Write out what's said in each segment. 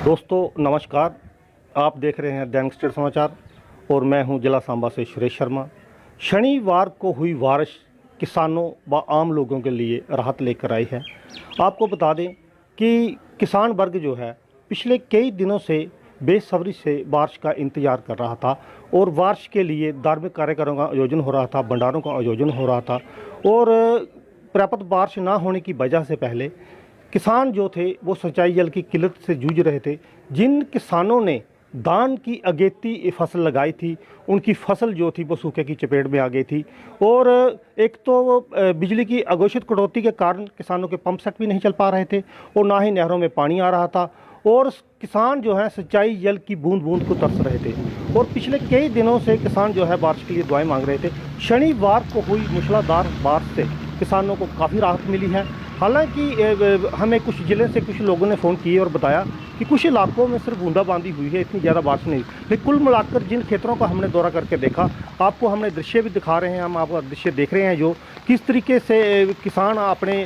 दोस्तों नमस्कार, आप देख रहे हैं दैनिक स्टेट समाचार और मैं हूं जिला सांबा से सुरेश शर्मा। शनिवार को हुई बारिश किसानों व आम लोगों के लिए राहत लेकर आई है। आपको बता दें कि किसान वर्ग जो है पिछले कई दिनों से बेसब्री से बारिश का इंतज़ार कर रहा था और बारिश के लिए धार्मिक कार्यक्रमों का आयोजन हो रहा था, भंडारों का आयोजन हो रहा था और पर्याप्त बारिश ना होने की वजह से पहले किसान जो थे वो सिंचाई जल की किल्लत से जूझ रहे थे। जिन किसानों ने धान की अगेती फसल लगाई थी उनकी फसल जो थी वो सूखे की चपेट में आ गई थी और एक तो बिजली की अघोषित कटौती के कारण किसानों के पंप सेट भी नहीं चल पा रहे थे और ना ही नहरों में पानी आ रहा था और किसान जो है सिंचाई जल की बूंद बूंद को तरस रहे थे और पिछले कई दिनों से किसान जो है बारिश के लिए दुआएं मांग रहे थे। शनिवार को हुई मूसलाधार बारिश से किसानों को काफ़ी राहत मिली है। हालांकि हमें कुछ ज़िले से कुछ लोगों ने फ़ोन किए और बताया कि कुछ इलाकों में सिर्फ बूंदाबांदी हुई है, इतनी ज़्यादा बारिश नहीं। लेकिन कुल मिलाकर जिन क्षेत्रों का हमने दौरा करके देखा, आपको हमने दृश्य भी दिखा रहे हैं, हम आपका दृश्य देख रहे हैं जो किस तरीके से किसान अपने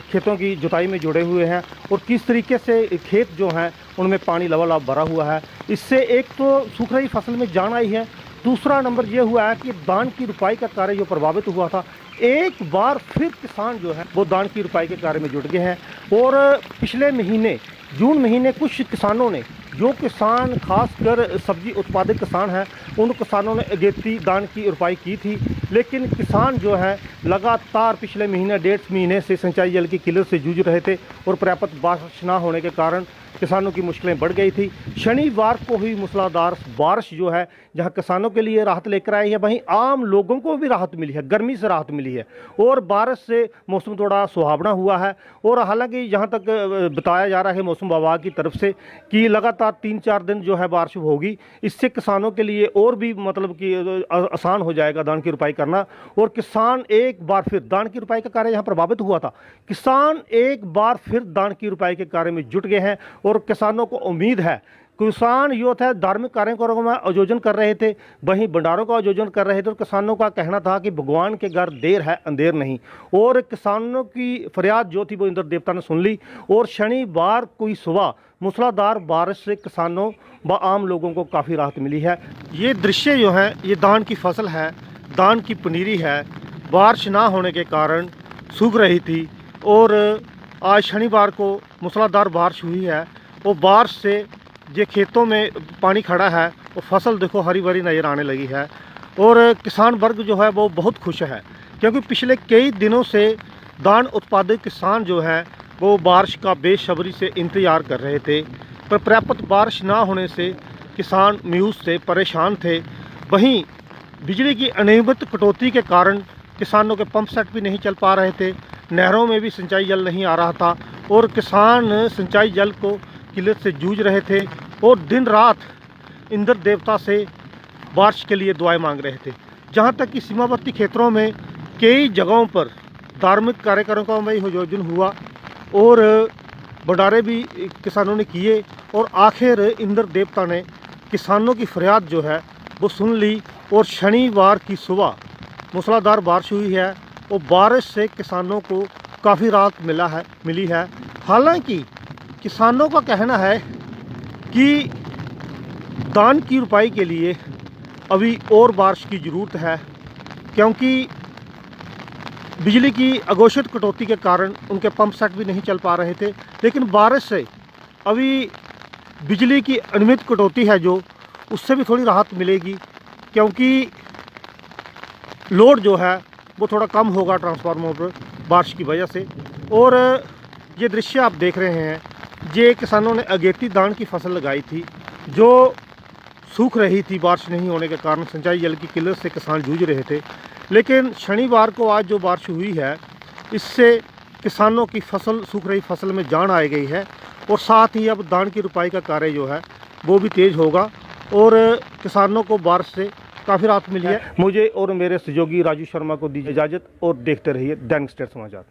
खेतों की जुताई में जुड़े हुए हैं और किस तरीके से खेत जो हैं उनमें पानी लबालब भरा हुआ है। इससे एक तो सूख रही फसल में जान आई है, दूसरा नंबर ये हुआ है कि धान की रुपाई का कार्य जो प्रभावित हुआ था, एक बार फिर किसान जो है वो धान की रुपाई के कार्य में जुट गए हैं। और पिछले महीने जून महीने कुछ किसानों ने, जो किसान खासकर सब्जी उत्पादक किसान हैं, उन किसानों ने अगेती धान की रुपाई की थी। लेकिन किसान जो है लगातार पिछले महीने 1.5 महीने से सिंचाई जल की किल्लत से जूझ रहे थे और पर्याप्त बारिश ना होने के कारण किसानों की मुश्किलें बढ़ गई थी। शनिवार को हुई मूसलाधार बारिश जो है जहां किसानों के लिए राहत लेकर आई है, वहीं आम लोगों को भी राहत मिली है, गर्मी से राहत मिली है और बारिश से मौसम थोड़ा सुहावना हुआ है। और हालांकि जहां तक बताया जा रहा है मौसम विभाग की तरफ से कि लगातार 3-4 दिन जो है बारिश होगी, इससे किसानों के लिए और भी मतलब कि आसान हो जाएगा धान की रुपाई करना। और किसान एक बार फिर धान की रुपाई का कार्य यहाँ प्रभावित हुआ था, किसान एक बार फिर धान की रुपाई के कार्य में जुट गए हैं और किसानों को उम्मीद है। किसान जो थे धार्मिक कार्यक्रमों में आयोजन कर रहे थे, वहीं भंडारों का आयोजन कर रहे थे और किसानों का कहना था कि भगवान के घर देर है अंधेर नहीं। और किसानों की फरियाद जो थी वो इंद्र देवता ने सुन ली और शनिवार को सुबह मूसलाधार बारिश से किसानों व आम लोगों को काफ़ी राहत मिली है। ये दृश्य जो है ये धान की फसल है, धान की पनीरी है, बारिश ना होने के कारण सूख रही थी और आज शनिवार को मूसलाधार बारिश हुई है और बारिश से ये खेतों में पानी खड़ा है और फसल देखो हरी भरी नज़र आने लगी है। और किसान वर्ग जो है वो बहुत खुश है क्योंकि पिछले कई दिनों से धान उत्पादक किसान जो है वो बारिश का बेसब्री से इंतज़ार कर रहे थे, पर पर्याप्त बारिश ना होने से किसान मायूस थे, परेशान थे। वहीं बिजली की अनियमित कटौती के कारण किसानों के पंप सेट भी नहीं चल पा रहे थे, नहरों में भी सिंचाई जल नहीं आ रहा था और किसान सिंचाई जल को किल्लत से जूझ रहे थे और दिन रात इंद्र देवता से बारिश के लिए दुआएं मांग रहे थे। जहां तक कि सीमावर्ती क्षेत्रों में कई जगहों पर धार्मिक कार्यक्रमों का भी आयोजन हुआ और भंडारे भी किसानों ने किए और आखिर इंद्र देवता ने किसानों की फरियाद जो है वो सुन ली और शनिवार की सुबह मूसलाधार बारिश हुई है और बारिश से किसानों को काफ़ी राहत मिली है। हालांकि किसानों का कहना है कि धान की रुपाई के लिए अभी और बारिश की ज़रूरत है क्योंकि बिजली की अघोषित कटौती के कारण उनके पंप सेट भी नहीं चल पा रहे थे। लेकिन बारिश से अभी बिजली की अनियमित कटौती है जो उससे भी थोड़ी राहत मिलेगी क्योंकि लोड जो है वो थोड़ा कम होगा ट्रांसफार्मर पर बारिश की वजह से। और ये दृश्य आप देख रहे हैं, ये किसानों ने अगेती धान की फसल लगाई थी जो सूख रही थी, बारिश नहीं होने के कारण सिंचाई जल की किल्लत से किसान जूझ रहे थे। लेकिन शनिवार को आज जो बारिश हुई है इससे किसानों की फसल, सूख रही फसल में जान आ गई है और साथ ही अब धान की रुपाई का कार्य जो है वो भी तेज़ होगा और किसानों को बारिश से काफ़ी राहत मिली है। मुझे और मेरे सहयोगी राजू शर्मा को दीजिए इजाज़त और देखते रहिए दैनिक स्टेट समाचार।